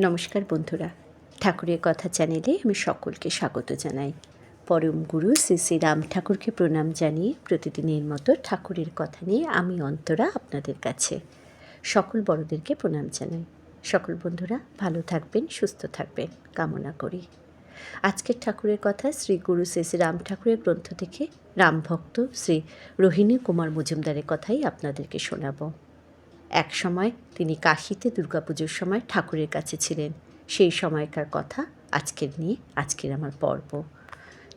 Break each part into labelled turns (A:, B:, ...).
A: নমস্কার বন্ধুরা, ঠাকুরের কথা চ্যানেলে আমি সকলকে স্বাগত জানাই। পরম গুরু শ্রী শ্রী রাম ঠাকুরকে প্রণাম জানিয়ে প্রতিদিনের মতো ঠাকুরের কথা নিয়ে আমি অন্তরা আপনাদের কাছে। সকল বড়দেরকে প্রণাম জানাই। সকল বন্ধুরা ভালো থাকবেন, সুস্থ থাকবেন কামনা করি। আজকের ঠাকুরের কথা শ্রী গুরু শ্রী শ্রী রাম ঠাকুরের গ্রন্থ থেকে রামভক্ত শ্রী রোহিণী কুমার মজুমদারের কথাই আপনাদেরকে শোনাব। এক সময় তিনি কাশীতে দুর্গাপুজোর সময় ঠাকুরের কাছে ছিলেন। সেই সময়কার কথা আজকের আমার পর্ব।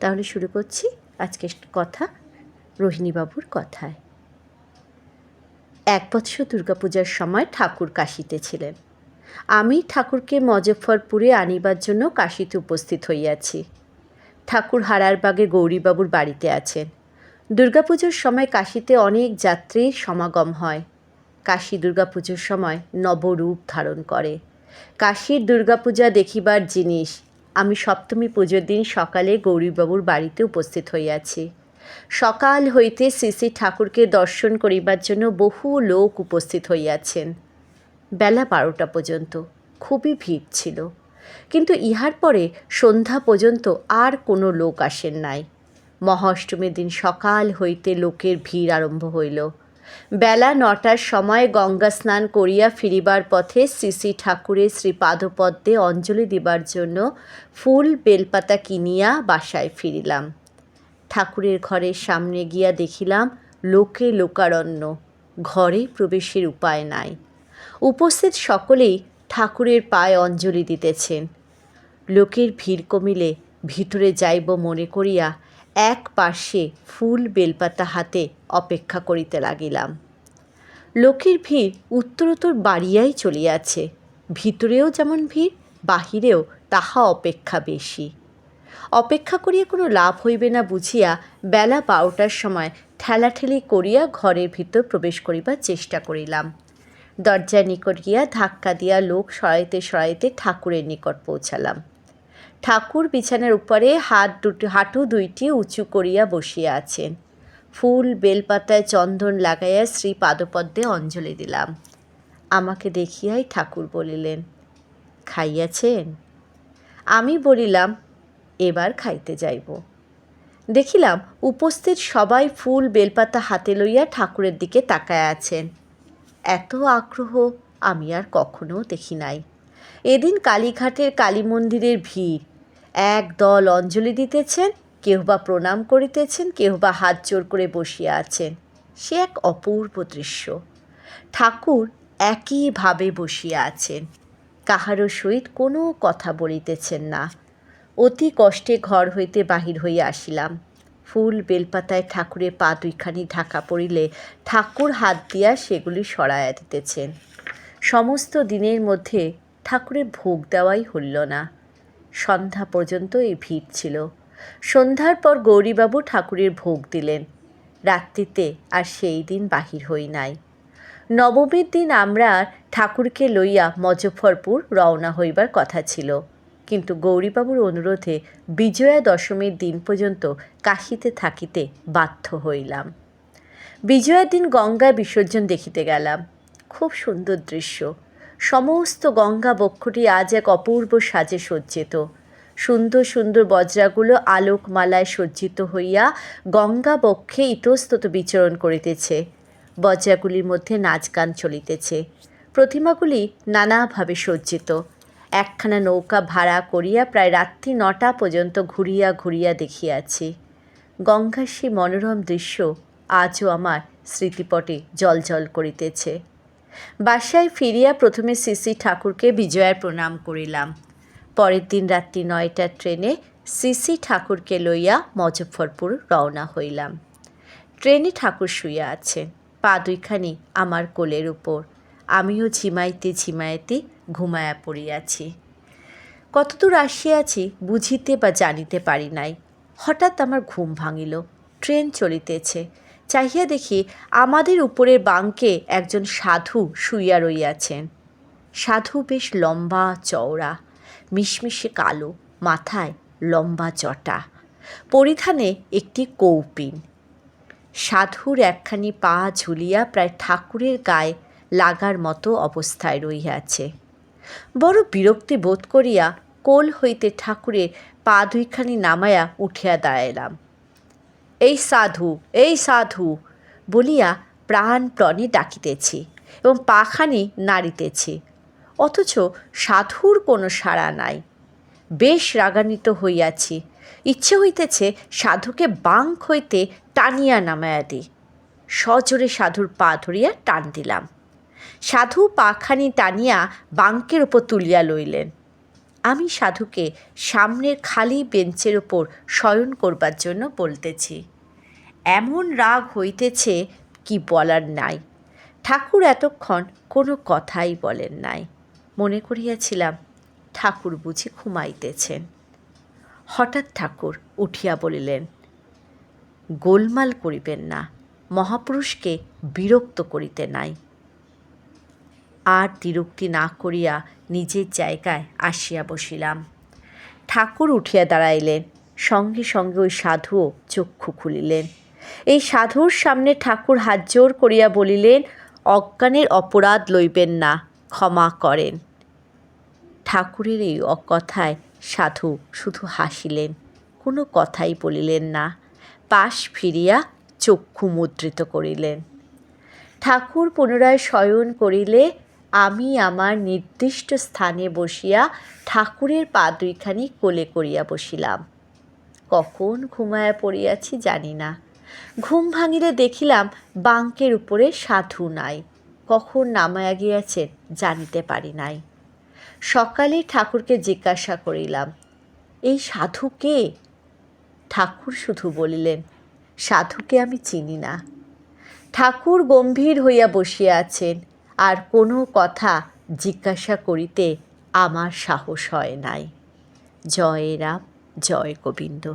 A: তাহলে শুরু করছি আজকের কথা রোহিণীবাবুর কথায়। এক বছর দুর্গাপূজার সময় ঠাকুর কাশীতে ছিলেন। আমি ঠাকুরকে মজফ্ফরপুরে আনিবার জন্য কাশীতে উপস্থিত হইয়াছি। ঠাকুর হারারবাগে গৌরীবাবুর বাড়িতে আছেন। দুর্গাপুজোর সময় কাশীতে অনেক যাত্রীর সমাগম হয়। কাশী দুর্গাপুজোর সময় নবরূপ ধারণ করে। কাশীর দুর্গাপূজা দেখিবার জিনিস। আমি সপ্তমী পুজোর দিন সকালে গৌরীবাবুর বাড়িতে উপস্থিত হইয়াছি। সকাল হইতে শ্রী শ্রী ঠাকুরকে দর্শন করিবার জন্য বহু লোক উপস্থিত হইয়াছেন। বেলা 12টা পর্যন্ত খুবই ভিড় ছিল, কিন্তু ইহার পরে সন্ধ্যা পর্যন্ত আর কোনো লোক আসেন নাই। মহাষ্টমীর দিন সকাল হইতে লোকের ভিড় আরম্ভ হইল। বেলা 9টার সময় গঙ্গা স্নান করিয়া ফিরিবার পথে শ্রী শ্রী ঠাকুরের শ্রীপাদপদ্মে অঞ্জলি দিবার জন্য ফুল বেলপাতা কিনিয়া বাসায় ফিরিলাম। ঠাকুরের ঘরের সামনে গিয়া দেখিলাম লোকে লোকারণ্য, ঘরে প্রবেশের উপায় নাই। উপস্থিত সকলেই ঠাকুরের পায়ে অঞ্জলি দিতেছেন। লোকের ভিড় কমিলে ভিতরে যাইব মনে করিয়া এক পার্শ্বে ফুল বেলপাতা হাতে অপেক্ষা করিতে লাগিলাম। লোকের ভিড় উত্তরোত্তর বাড়িয়াই চলিয়াছে। ভিতরেও যেমন ভিড়, বাহিরেও তাহা অপেক্ষা বেশি। অপেক্ষা করিয়া কোনো লাভ হইবে না বুঝিয়া বেলা 12টার সময় ঠেলাঠেলি করিয়া ঘরের ভিতর প্রবেশ করিবার চেষ্টা করিলাম। দরজার নিকট গিয়া ধাক্কা দিয়া লোক সরাইতে সরাইতে ঠাকুরের নিকট পৌঁছালাম। ঠাকুর বিছানার উপরে হাঁটু দুইটি উঁচু করিয়া বসিয়া আছেন। ফুল বেলপাতায় চন্দন লাগাইয়া শ্রী পাদপদ্মে অঞ্জলি দিলাম। আমাকে দেখিয়াই ঠাকুর বলিলেন, খাইয়াছেন? আমি বলিলাম, এবার খাইতে যাইব। দেখিলাম উপস্থিত সবাই ফুল বেলপাতা হাতে লইয়া ঠাকুরের দিকে তাকায় আছেন। এত আগ্রহ আমি আর কখনো দেখি নাই। এদিন কালীঘাটের কালী মন্দিরের ভিড়। এক দল অঞ্জলি দিতেছেন, কেউ বা প্রণাম করিতেছেন, কেউ বা হাত জোর করে বসিয়া আছেন। সে এক অপূর্ব দৃশ্য। ঠাকুর একইভাবে বসিয়া আছেন, কাহারও সহিত কোনো কথা বলিতেছেন না। অতি কষ্টে ঘর হইতে বাহির হইয়া আসিলাম। ফুল বেলপাতায় ঠাকুরের পা দুইখানি ঢাকা পড়িলে ঠাকুর হাত দিয়া সেগুলি সরাইয়া দিতেছেন। সমস্ত দিনের মধ্যে ঠাকুরের ভোগ দেওয়াই হইল না। সন্ধ্যা পর্যন্ত এই ভিড় ছিল। সন্ধ্যার পর গৌরীবাবু ঠাকুরের ভোগ দিলেন। রাত্রিতে আর সেই দিন বাহির হই নাই। নবমীর দিন আমরা ঠাকুরকে লইয়া মজফ্ফরপুর রওনা হইবার কথা ছিল, কিন্তু গৌরীবাবুর অনুরোধে বিজয়া দশমীর দিন পর্যন্ত কাশীতে থাকিতে বাধ্য হইলাম। বিজয়ার দিন গঙ্গায় বিসর্জন দেখিতে গেলাম। খুব সুন্দর দৃশ্য। সমস্ত গঙ্গা বক্ষটি আজ এক অপূর্ব সাজে সজ্জিত। সুন্দর সুন্দর বজ্রাগুলো আলোকমালায় সজ্জিত হইয়া গঙ্গা বক্ষে ইতস্তত বিচরণ করিতেছে। বজ্রাগুলির মধ্যে নাচ গান চলিতেছে। প্রতিমাগুলি নানাভাবে সজ্জিত। একখানা নৌকা ভাড়া করিয়া প্রায় রাত্রি 9টা পর্যন্ত ঘুরিয়া ঘুরিয়া দেখিয়াছি। গঙ্গার সেই মনোরম দৃশ্য আজও আমার স্মৃতিপটে জলজল করিতেছে। বাসায় ফিরিয়া প্রথমে শ্রী শ্রী ঠাকুরকে বিজয়ার প্রণাম করিলাম। পরের দিন রাত্রি 9টার ট্রেনে শ্রী শ্রী ঠাকুরকে লইয়া মজফ্ফরপুর রওনা হইলাম। ট্রেনে ঠাকুর শুইয়া আছেন, পা দুইখানি আমার কোলের উপর। আমিও ঝিমাইতে ঝিমাইতে ঘুমায়া পড়িয়াছি। কতদূর আসিয়াছি বুঝিতে বা জানিতে পারি নাই। হঠাৎ আমার ঘুম ভাঙিল। ট্রেন চলিতেছে। চাহিয়া দেখি আমাদের উপরের বাঙ্কে একজন সাধু শুইয়া রইয়াছেন। সাধু বেশ লম্বা চওড়া, মিশমিশে কালো, মাথায় লম্বা জটা, পরিধানে একটি কৌপিন। সাধুর একখানি পা ঝুলিয়া প্রায় ঠাকুরের গায়ে লাগার মতো অবস্থায় রহিয়াছে। বড় বিরক্তি বোধ করিয়া কোল হইতে ঠাকুরের পা দুইখানি নামাইয়া উঠিয়া দাঁড়াইলাম। এই সাধু, এই সাধু বলিয়া প্রাণপণে ডাকিতেছি এবং পাখানি নাড়িতেছি, অথচ সাধুর কোনো সাড়া নাই। বেশ রাগান্বিত হইয়াছি, ইচ্ছে হইতেছে সাধুকে বাঙ্ক হইতে টানিয়া নামাইয়া দিই। সজোরে সাধুর পা ধরিয়া টান দিলাম। সাধু পাখানি টানিয়া বাঙ্কের ওপর তুলিয়া লইলেন। আমি সাধুকে সামনের খালি বেঞ্চের ওপর শয়ন করবার জন্য বলতেছি। এমন রাগ হইতেছে কি বলার নাই। ঠাকুর এতক্ষণ কোনো কথাই বলেন নাই। মনে করিয়াছিলাম ঠাকুর বুঝি ঘুমাইতেছেন। হঠাৎ ঠাকুর উঠিয়া বলিলেন, গোলমাল করিবেন না, মহাপুরুষকে বিরক্ত করিতে নাই। আর দ্বিরুক্তি না করিয়া নিজের জায়গায় আসিয়া বসিলাম। ঠাকুর উঠিয়া দাঁড়াইলেন, সঙ্গে সঙ্গে ওই সাধুও চক্ষু খুলিলেন। এই সাধুর সামনে ঠাকুর হাত জোর করিয়া বলিলেন, অজ্ঞানের অপরাধ লইবেন না, ক্ষমা করেন। ঠাকুরের এই অকথায় সাধু শুধু হাসিলেন, কোনো কথাই বলিলেন না। পাশ ফিরিয়া চক্ষু মুদ্রিত করিলেন। ঠাকুর পুনরায় শয়ন করিলে আমি আমার নির্দিষ্ট স্থানে বসিয়া ঠাকুরের পা দুইখানি কোলে করিয়া বসিলাম। কখন ঘুমায়া পড়িয়াছি জানি না। ঘুম ভাঙিলে দেখিলাম বাঙ্কের উপরে সাধু নাই। কখন নামায়া গিয়াছেন জানিতে পারি নাই। সকালে ঠাকুরকে জিজ্ঞাসা করিলাম, এই সাধু কে? ঠাকুর শুধু বলিলেন, সাধুকে আমি চিনি না। ঠাকুর গম্ভীর হইয়া বসিয়া আছেন, আর কোনো কথা জিজ্ঞাসা করিতে আমার সাহস হয় নাই। জয় রাম, জয় গোবিন্দ।